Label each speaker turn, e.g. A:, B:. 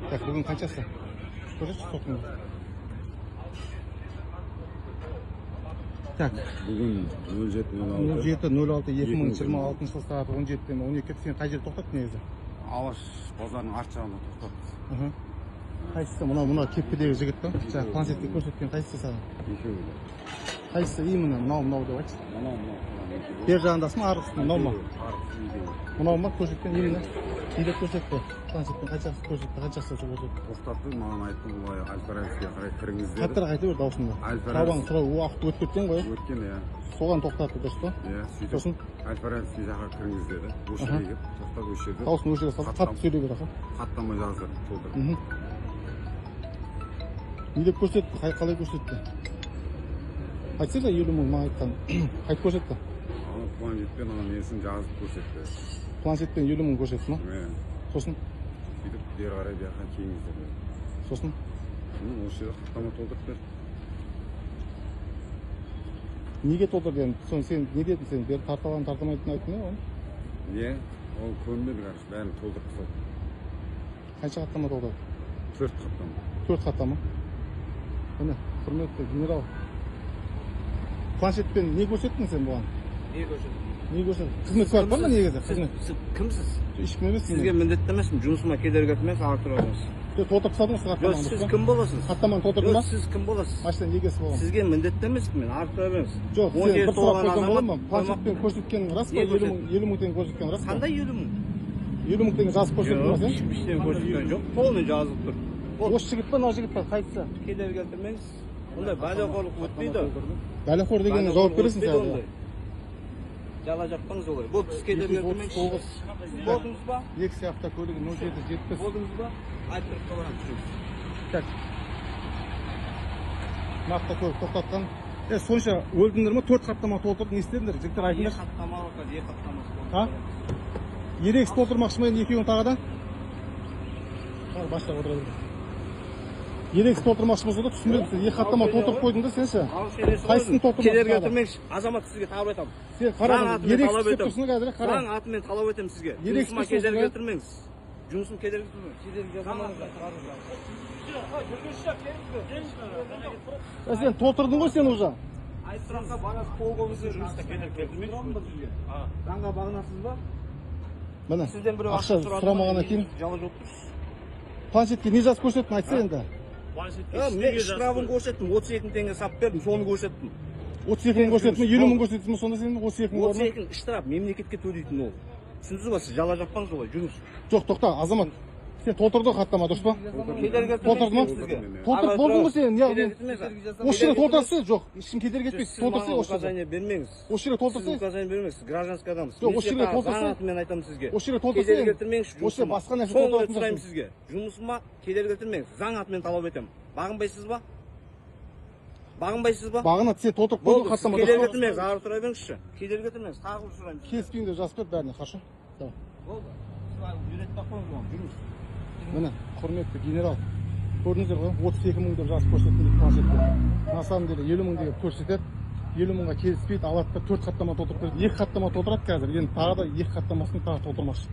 A: Так, бүгін қаншасы? Көрсетші соқтыңыз. Так.
B: Бүгін 07.06.
A: 07.06 2026 жыл сағат 17-ден 12-де сен қай жерде тоқтаттың негізі?
B: Алаш базарының арт жағында тоқтаттық.
A: Қайсысы? Мына кепкедегі жігіт па? Жаңағы планшетке көрсеткен қайсысы саған?
B: Екеуі.
A: Қайсысы? Мына мынау деп айтшы.
B: Мынау.
A: Бер жағындасың ба, арғысы мынау ма? Мынау ма көрсеткен еміне? Билет көрсетті. Планшеттен қаншасы көрсетті, қаншасы көрсетті?
B: Тоқтатты, маған айтты, бұлай Аль-Фаразиге қарай кіріңіз деді.
A: Қаттырақ айта бер даусында. Табан тұра уақыт өтіп кеткен ғой.
B: Өткен, иә.
A: Соған тоқтатты дұрыс па?
B: Иә, сөйтіп Аль-Фаразиге жаққа кіріңіз деді. Осы жерге келіп тоқтап осы жерде.
A: Даусын осы жерге салып қатты сөйлей бер аға.
B: Хаттама жаздырып толтырдым.
A: Не деп көрсетті? Қалай көрсетті? Айтса да 70 мың маған айтқан. Қайтып көрсетті?
B: Планшетпен ана несін жазып көрсетті.
A: Планшетпен 70 мың көрсетті ма?
B: Иә.
A: Сосын?
B: Сөйтіп бері қарай бияққа кейіңіз деді.
A: Сосын?
B: Осы жерде хаттама толтырып берді.
A: Неге толтырды енді? Соны сен не дедің сен? Бері тарталған тартамайтын айттың ба оны?
B: Не? Ол көрінбеді қарсы, бәрін толтырып тастады.
A: Қанша хаттама толтырды?
B: 4 хаттама.
A: 4 хаттама? Міне, құрметті генерал. Планшетпен не көрсеттің сен бұған?
C: Не көрсеттің?
A: Не көрсеттің? Қызмет куәлік бар ма негізі?
C: Сіз кімсіз?
A: Ешкім емес.
C: Сізге міндетті емеспін, жұмысыма кедергі келтірмеңіз, артыра беріңіз.
A: Толтырып тастадыңыз хаттаманы.
C: Жоқ, сіз кім боласыз?
A: Хаттаманы толтырдың ба?
C: Сіз кім боласыз?
A: Машинаның егесі болған.
C: Сізге міндетті емеспін мен, артыра беріңіз.
A: Жоқ, сен бір сұрақ қойсаң болады ма? Планшетпен көрсеткенің рас па? 70 мың теңге көрсеткен рас па?
C: Қандай 70 мың?
A: 70 мың теңге жазып көрсеттің ба сен?
C: Жоқ, ештеңе көрсеткен жоқ. Полный жазылып тұр.
A: Осы жігіт па, мынау жігіт па? Қайсысы?
C: Кедергі келтірмеңіз. Ондай бәлеқорлық өтпейді.
A: Бәлеқор дегенге жауап бересің сен.
C: Жала жаппаңыз олай. Бұл кісі кедергі келтірмеңіз. Болдыңыз ба?
A: Lexus автокөлігі 0770.
C: Болдыңыз ба? Айтып қалған жүріңіз.
A: Так. Автокөлік тоқтатқан. Сонша өлдіңдер ме? 4 хаттама толтырып не істедіңдер? Жігіттер айтыңдар.
C: 2 хаттама бар, 2 хаттамасы.
A: Ha? Ерекс толтырмақшы ма енді екеуін тағы да? Башта отыра бер. Ерекс толтырмақшы болса да түсінбедім сен. 2 хаттама толтырып қойдың да сен ше. Қайсысын толтырмақшы?
C: Кедергі келтірмеңізші. Азамат сізге талап етемін.
A: Сен қара, ерекс түсіп тұрсың қазір, қара.
C: Заң атымен талап етемін сізге. Жұмысыма кедергі келтірмеңіз. Жұмысым кедергі келтірмеңіз. Кедергі жасамаңыз.
A: Сен толтырдың ғой сен уже.
C: Айтсыраққа бағасы қол қолыңызға жұмыста кедергі келтірмеңіз. Заңға бағынасыз ба?
A: Міне,
C: Сізден біреу
A: ақша сұрамағаннан кейін
C: жала жоқ тұрсыз.
A: планшетке не жазып көрсеттің, айтса енді.
C: Мен штрафын көрсеттім, 32 мың теңге сап бердім, соны көрсеттім.
A: 32 мың көрсеттің, 50 мың көрсеттің, сонда сен 32 мың орны.
C: 32 штраф мемлекетке төлейтін ол. Түсіндіңіз ба, сіз жала жаппаңыз олай, жүріңіз.
A: Жоқ, тоқта, азамат. Сен толтырдың хаттама, дұрыс па?
C: Кедергі
A: толтырды ма? Толтырып болдың ғой сен,
C: неғып?
A: Осы жерге толтырсы, жоқ, ешкім кедергі етпейді. Толтырсы осы
C: указание бермеңіз.
A: Осы жерге толтырсы.
C: Сіз указание бермеңіз, гражданский адамсыз.
A: Жоқ, осы жерге толтырсы.
C: Заң атымен айтамын сізге.
A: Осы жерге толтырсы.
C: Кедергі келтірмеңіз.
A: Осы басқа нәрсе
C: толтыратын сұраймын сізге. Жұмысыма кедергі келтірмеңіз. Заң атымен талап етемін. Бағынбайсыз ба? Бағынбайсыз ба?
A: Бағынады, сен толтырып қойдың хаттама.
C: Кедергі келтірмеңіз, ары тұра беріңізші. Кедергі келтірмеңіз, тағы бір сұраймын.
A: Келіспеймін деп жазып бер бәріне, хорошо?
C: Болды. Үйретіп қойыңыз оған, жүріңіз.
A: Міне, құрметті генерал, көрдіңіздер ғой, 32 мың деп жазып көрсеттім планшетте. На самом деле 50 мың деп көрсетеді, 50 мыңға келіспейді, алады да 4 хаттама толтырып береді. 2 хаттама толтырады қазір, енді тағы да 2 хаттамасын тағы толтырмақшы.